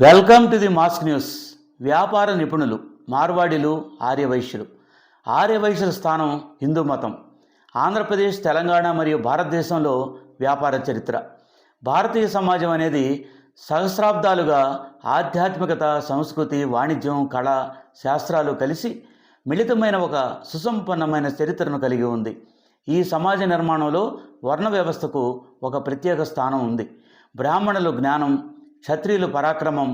Welcome to the mask news. వ్యాపార నిపుణులు, మార్వాడీలు, ఆర్యవైశ్యులు. ఆర్యవైశ్యుల స్థానం హిందూ మతం. ఆంధ్రప్రదేశ్, తెలంగాణ మరియు భారతదేశంలో వ్యాపార చరిత్ర. భారతీయ సమాజం అనేది సహస్రాబ్దాలుగా ఆధ్యాత్మికత, సంస్కృతి, వాణిజ్యం, కళ, శాస్త్రాలు కలిసి మిళితమైన ఒక సుసంపన్నమైన చరిత్రను కలిగి ఉంది. ఈ సమాజ నిర్మాణంలో వర్ణ వ్యవస్థకు ఒక ప్రత్యేక స్థానం ఉంది. బ్రాహ్మణులు జ్ఞానం, క్షత్రియులు పరాక్రమం,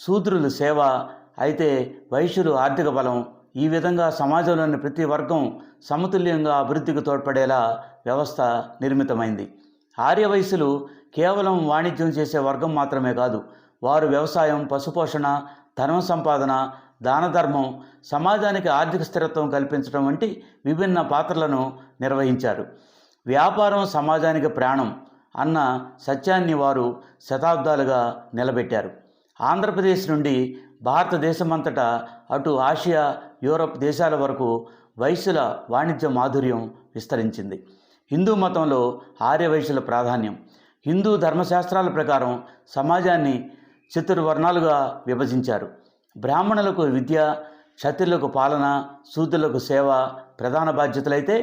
శూద్రులు సేవ, అయితే వైశ్యులు ఆర్థిక బలం. ఈ విధంగా సమాజంలోని ప్రతి వర్గం సమతుల్యంగా అభివృద్ధికి తోడ్పడేలా వ్యవస్థ నిర్మితమైంది. ఆర్యవైశ్యులు కేవలం వాణిజ్యం చేసే వర్గం మాత్రమే కాదు, వారు వ్యవసాయం, పశుపోషణ, ధనం సంపాదన, దాన ధర్మం, సమాజానికి ఆర్థిక స్థిరత్వం కల్పించడం వంటి విభిన్న పాత్రలను నిర్వహించారు. వ్యాపారం సమాజానికి ప్రాణం అన్న సత్యాన్ని వారు శతాబ్దాలుగా నిలబెట్టారు. ఆంధ్రప్రదేశ్ నుండి భారతదేశమంతటా అటు ఆసియా, యూరప్ దేశాల వరకు వైశ్యుల వాణిజ్య మాధుర్యం విస్తరించింది. హిందూ మతంలో ఆర్యవైశ్యుల ప్రాధాన్యం. హిందూ ధర్మశాస్త్రాల ప్రకారం సమాజాన్ని చతుర్వర్ణాలుగా విభజించారు. బ్రాహ్మణులకు విద్య, క్షత్రియులకు పాలన, శూద్రులకు సేవ ప్రధాన బాధ్యతలైతే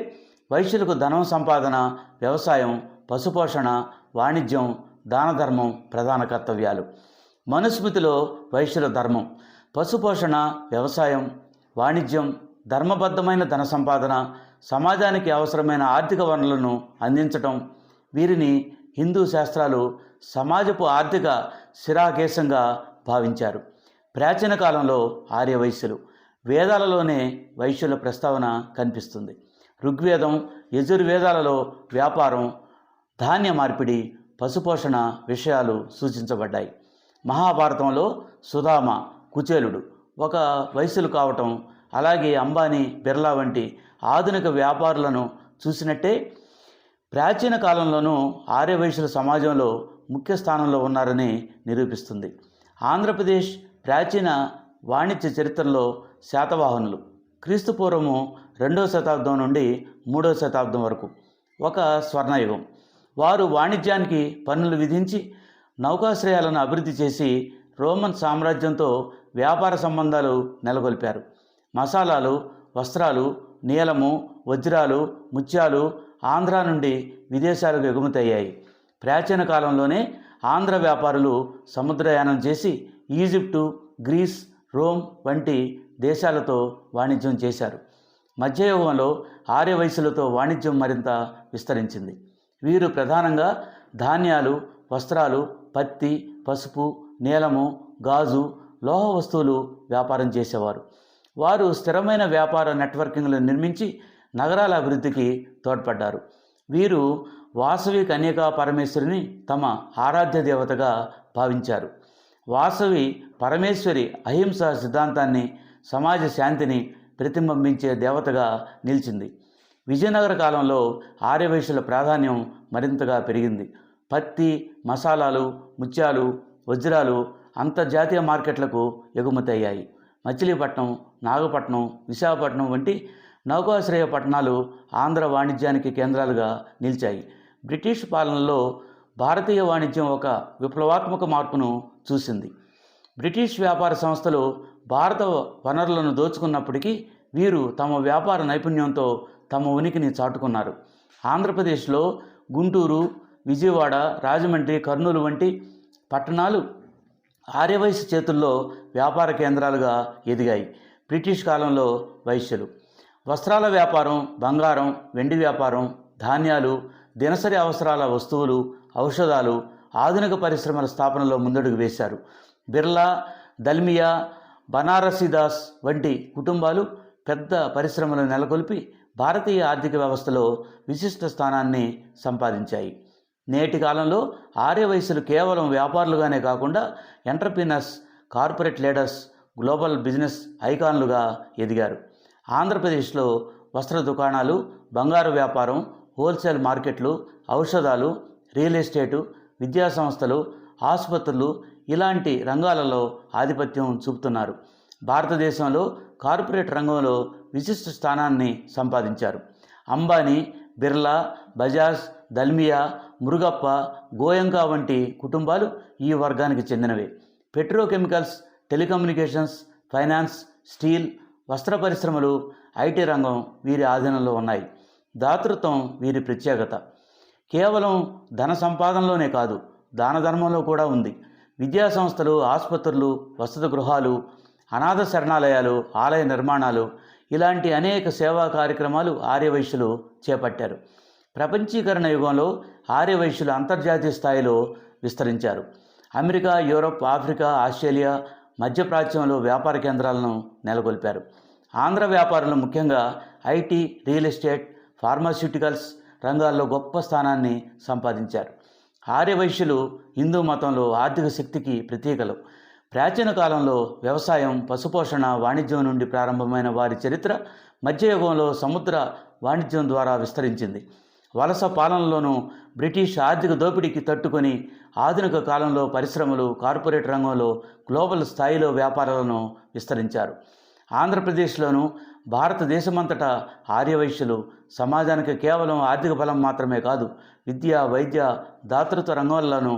వైశ్యులకు ధనం సంపాదన, వ్యవసాయం, పశుపోషణ, వాణిజ్యం, దాన ధర్మం ప్రధాన కర్తవ్యాలు. మనుస్మృతిలో వైశ్యుల ధర్మం పశుపోషణ, వ్యవసాయం, వాణిజ్యం, ధర్మబద్ధమైన ధన సంపాదన, సమాజానికి అవసరమైన ఆర్థిక వనరులను అందించటం. వీరిని హిందూ శాస్త్రాలు సమాజపు ఆర్థిక శిరాకేశంగా భావించారు. ప్రాచీన కాలంలో ఆర్యవైశ్యులు. వేదాలలోనే వైశ్యుల ప్రస్తావన కనిపిస్తుంది. ఋగ్వేదం, యజుర్వేదాలలో వ్యాపారం, ధాన్య మార్పిడి, పశుపోషణ విషయాలు సూచించబడ్డాయి. మహాభారతంలో సుధామ, కుచేలుడు ఒక వైశ్యులు కావటం, అలాగే అంబానీ, బిర్లా వంటి ఆధునిక వ్యాపారులను చూసినట్టే ప్రాచీన కాలంలోనూ ఆర్యవైశ్యుల సమాజంలో ముఖ్య స్థానంలో ఉన్నారని నిరూపిస్తుంది. ఆంధ్రప్రదేశ్ ప్రాచీన వాణిజ్య చరిత్రలో శాతవాహనులు క్రీస్తుపూర్వము 2వ శతాబ్దం నుండి 3వ శతాబ్దం వరకు ఒక స్వర్ణయుగం. వారు వాణిజ్యానికి పన్నులు విధించి నౌకాశ్రయాలను అభివృద్ధి చేసి రోమన్ సామ్రాజ్యంతో వ్యాపార సంబంధాలు నెలకొల్పారు. మసాలాలు, వస్త్రాలు, నీలము, వజ్రాలు, ముత్యాలు ఆంధ్ర నుండి విదేశాలకు ఎగుమతయ్యాయి. ప్రాచీన కాలంలోనే ఆంధ్ర వ్యాపారులు సముద్రయానం చేసి ఈజిప్టు, గ్రీస్, రోమ్ వంటి దేశాలతో వాణిజ్యం చేశారు. మధ్యయుగంలో ఆర్యవైశ్యులతో వాణిజ్యం మరింత విస్తరించింది. వీరు ప్రధానంగా ధాన్యాలు, వస్త్రాలు, పత్తి, పసుపు, నీలము, గాజు, లోహ వస్తువులు వ్యాపారం చేసేవారు. వారు స్థిరమైన వ్యాపార నెట్వర్కింగ్లు నిర్మించి నగరాల అభివృద్ధికి తోడ్పడ్డారు. వీరు వాసవి కన్యకా పరమేశ్వరిని తమ ఆరాధ్య దేవతగా భావించారు. వాసవి పరమేశ్వరి అహింస సిద్ధాంతాన్ని, సమాజ శాంతిని ప్రతిబింబించే దేవతగా నిలిచింది. విజయనగర కాలంలో ఆర్యవైశ్యుల ప్రాధాన్యం మరింతగా పెరిగింది. పత్తి, మసాలాలు, ముత్యాలు, వజ్రాలు అంతర్జాతీయ మార్కెట్లకు ఎగుమతయ్యాయి. మచిలీపట్నం, నాగపట్నం, విశాఖపట్నం వంటి నౌకాశ్రయ పట్టణాలు ఆంధ్ర వాణిజ్యానికి కేంద్రాలుగా నిలిచాయి. బ్రిటిష్ పాలనలో భారతీయ వాణిజ్యం ఒక విప్లవాత్మక మార్పును చూసింది. బ్రిటిష్ వ్యాపార సంస్థలు భారత వనరులను దోచుకున్నప్పటికీ వీరు తమ వ్యాపార నైపుణ్యంతో తమ ఉనికిని చాటుకున్నారు. ఆంధ్రప్రదేశ్లో గుంటూరు, విజయవాడ, రాజమండ్రి, కర్నూలు వంటి పట్టణాలు ఆర్యవైశ్య చేతుల్లో వ్యాపార కేంద్రాలుగా ఎదిగాయి. బ్రిటిష్ కాలంలో వైశ్యులు వస్త్రాల వ్యాపారం, బంగారం, వెండి వ్యాపారం, ధాన్యాలు, దినసరి అవసరాల వస్తువులు, ఔషధాలు, ఆధునిక పరిశ్రమల స్థాపనలో ముందడుగు వేశారు. బిర్లా, దల్మియా, బనారసీదాస్ వంటి కుటుంబాలు పెద్ద పరిశ్రమలు నెలకొల్పి భారతీయ ఆర్థిక వ్యవస్థలో విశిష్ట స్థానాన్ని సంపాదించాయి. నేటి కాలంలో ఆర్యవైశ్యులు కేవలం వ్యాపారులుగానే కాకుండా entrepreneurs, corporate leaders, global business ఐకాన్లుగా ఎదిగారు. ఆంధ్రప్రదేశ్లో వస్త్ర దుకాణాలు, బంగారు వ్యాపారం, హోల్సేల్ మార్కెట్లు, ఔషధాలు, రియల్ ఎస్టేటు, విద్యా సంస్థలు, ఆసుపత్రులు ఇలాంటి రంగాలలో ఆధిపత్యం చూపుతున్నారు. భారతదేశంలో కార్పొరేట్ రంగంలో విశిష్ట స్థానాన్ని సంపాదించారు. అంబానీ, బిర్లా, బజాజ్, దల్మియా, మురుగప్ప, గోయంకా వంటి కుటుంబాలు ఈ వర్గానికి చెందినవే. పెట్రోకెమికల్స్, టెలికమ్యూనికేషన్స్, ఫైనాన్స్, స్టీల్, వస్త్ర పరిశ్రమలు, ఐటీ రంగం వీరి ఆధీనంలో ఉన్నాయి. దాతృత్వం వీరి ప్రత్యేకత. కేవలం ధన సంపాదనలోనే కాదు, దాన ధర్మంలో కూడా ఉంది. విద్యా సంస్థలు, ఆసుపత్రులు, వసతి గృహాలు, అనాథ శరణాలయాలు, ఆలయ నిర్మాణాలు ఇలాంటి అనేక సేవా కార్యక్రమాలు ఆర్యవైశ్యులు చేపట్టారు. ప్రపంచీకరణ యుగంలో ఆర్యవైశ్యులు అంతర్జాతీయ స్థాయిలో విస్తరించారు. అమెరికా, యూరప్, ఆఫ్రికా, ఆస్ట్రేలియా, మధ్యప్రాచ్యంలో వ్యాపార కేంద్రాలను నెలకొల్పారు. ఆంధ్ర వ్యాపారులు ముఖ్యంగా ఐటీ, రియల్ ఎస్టేట్, ఫార్మాస్యూటికల్స్ రంగాల్లో గొప్ప స్థానాన్ని సంపాదించారు. ఆర్యవైశ్యులు హిందూ మతంలో ఆర్థిక శక్తికి ప్రతీకలు. ప్రాచీన కాలంలో వ్యవసాయం, పశుపోషణ, వాణిజ్యం నుండి ప్రారంభమైన వారి చరిత్ర మధ్యయుగంలో సముద్ర వాణిజ్యం ద్వారా విస్తరించింది. వలస పాలనలోనూ బ్రిటిష్ ఆర్థిక దోపిడీకి తట్టుకొని ఆధునిక కాలంలో పరిశ్రమలు, కార్పొరేట్ రంగంలో గ్లోబల్ స్థాయిలో వ్యాపారాలను విస్తరించారు. ఆంధ్రప్రదేశ్లోనూ భారతదేశమంతటా ఆర్యవైశ్యులు సమాజానికి కేవలం ఆర్థిక బలం మాత్రమే కాదు, విద్య, వైద్య, దాతృత్వ రంగాల్లోనూ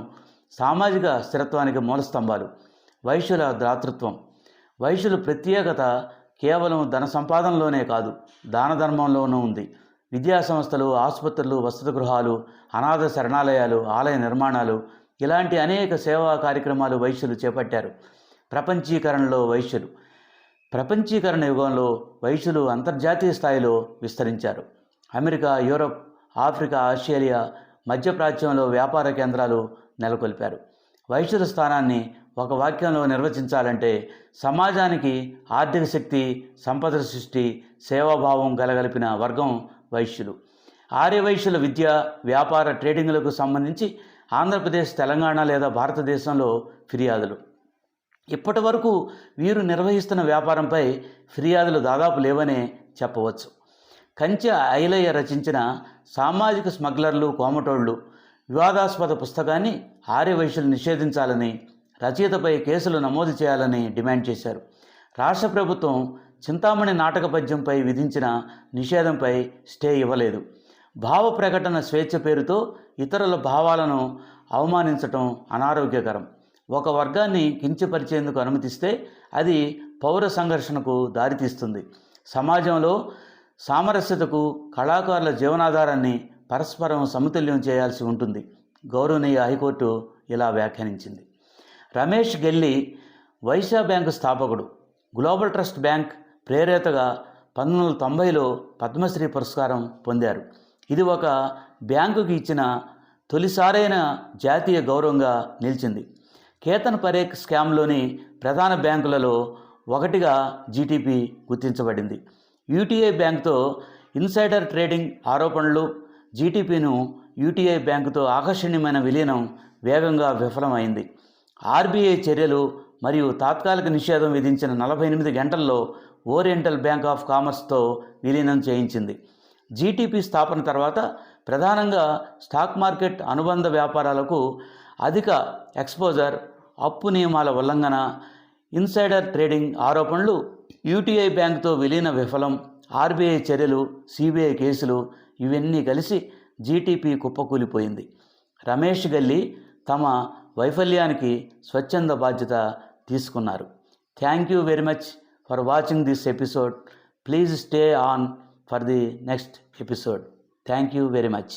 సామాజిక స్థిరత్వానికి మూలస్తంభాలు. వైశ్యుల దాతృత్వం. వైశ్యుల ప్రత్యేకత కేవలం ధన సంపాదనలోనే కాదు, దాన ధర్మంలోనూ ఉంది. విద్యా సంస్థలు, ఆసుపత్రులు, వసతి గృహాలు, అనాథ శరణాలయాలు, ఆలయ నిర్మాణాలు ఇలాంటి అనేక సేవా కార్యక్రమాలు వైశ్యులు చేపట్టారు. ప్రపంచీకరణలో వైశ్యులు. ప్రపంచీకరణ యుగంలో వైశ్యులు అంతర్జాతీయ స్థాయిలో విస్తరించారు. అమెరికా, యూరప్, ఆఫ్రికా, ఆస్ట్రేలియా, మధ్యప్రాచ్యంలో వ్యాపార కేంద్రాలు నెలకొల్పారు. వైశ్యుల స్థానాన్ని ఒక వాక్యంలో నిర్వచించాలంటే సమాజానికి ఆర్థిక శక్తి, సంపద సృష్టి, సేవాభావం కలగలిపిన వర్గం వైశ్యులు. ఆర్యవైశ్యుల విద్య, వ్యాపార, ట్రేడింగ్లకు సంబంధించి ఆంధ్రప్రదేశ్, తెలంగాణ లేదా భారతదేశంలో ఫిర్యాదులు. ఇప్పటి వరకు వీరు నిర్వహిస్తున్న వ్యాపారంపై ఫిర్యాదులు దాదాపు లేవనే చెప్పవచ్చు. కంచె ఐలయ్య రచించిన సామాజిక స్మగ్లర్లు, కోమటోళ్లు వివాదాస్పద పుస్తకాన్ని ఆర్యవైశ్యులు నిషేధించాలని, రచయితపై కేసులు నమోదు చేయాలని డిమాండ్ చేశారు. రాష్ట్ర ప్రభుత్వం చింతామణి నాటక పద్యంపై విధించిన నిషేధంపై స్టే ఇవ్వలేదు. భావ ప్రకటన స్వేచ్ఛ పేరుతో ఇతరుల భావాలను అవమానించటం అనారోగ్యకరం. ఒక వర్గాన్ని కించపరిచేందుకు అనుమతిస్తే అది పౌర సంఘర్షణకు దారితీస్తుంది. సమాజంలో సామరస్యతకు, కళాకారుల జీవనాధారాన్ని పరస్పరం సమతుల్యం చేయాల్సి ఉంటుంది. గౌరవనీయ హైకోర్టు ఇలా వ్యాఖ్యానించింది. రమేష్ గెల్లి వైశ్య బ్యాంకు స్థాపకుడు. గ్లోబల్ ట్రస్ట్ బ్యాంక్ ప్రేరేతగా 1990లో పద్మశ్రీ పురస్కారం పొందారు. ఇది ఒక బ్యాంకుకి ఇచ్చిన తొలిసారైన జాతీయ గౌరవంగా నిలిచింది. కేతన్ పరేఖ్ స్కామ్లోని ప్రధాన బ్యాంకులలో ఒకటిగా జీటీపీ గుర్తించబడింది. యూటీఐ బ్యాంకుతో ఇన్సైడర్ ట్రేడింగ్ ఆరోపణలు జీటీపీను యూటీఐ బ్యాంకుతో ఆకర్షణీయమైన విలీనం వేగంగా విఫలమైంది. ఆర్బీఐ చర్యలు మరియు తాత్కాలిక నిషేధం విధించిన 48 గంటల్లో ఓరియంటల్ బ్యాంక్ ఆఫ్ కామర్స్తో విలీనం చేయించింది. జీటీపీ స్థాపన తర్వాత ప్రధానంగా స్టాక్ మార్కెట్ అనుబంధ వ్యాపారాలకు అధిక ఎక్స్పోజర్, అప్పు నియమాల ఉల్లంఘన, ఇన్సైడర్ ట్రేడింగ్ ఆరోపణలు, యూటీఐ బ్యాంకుతో విలీన విఫలం, ఆర్బీఐ చర్యలు, సిబిఐ కేసులు ఇవన్నీ కలిసి జీటీపీ కుప్పకూలిపోయింది. రమేష్ గల్లి తమ వైఫల్యానికి స్వచ్ఛంద బాధ్యత తీసుకున్నారు. Thank you very much for watching this episode. Please stay on for the next episode. Thank you very much.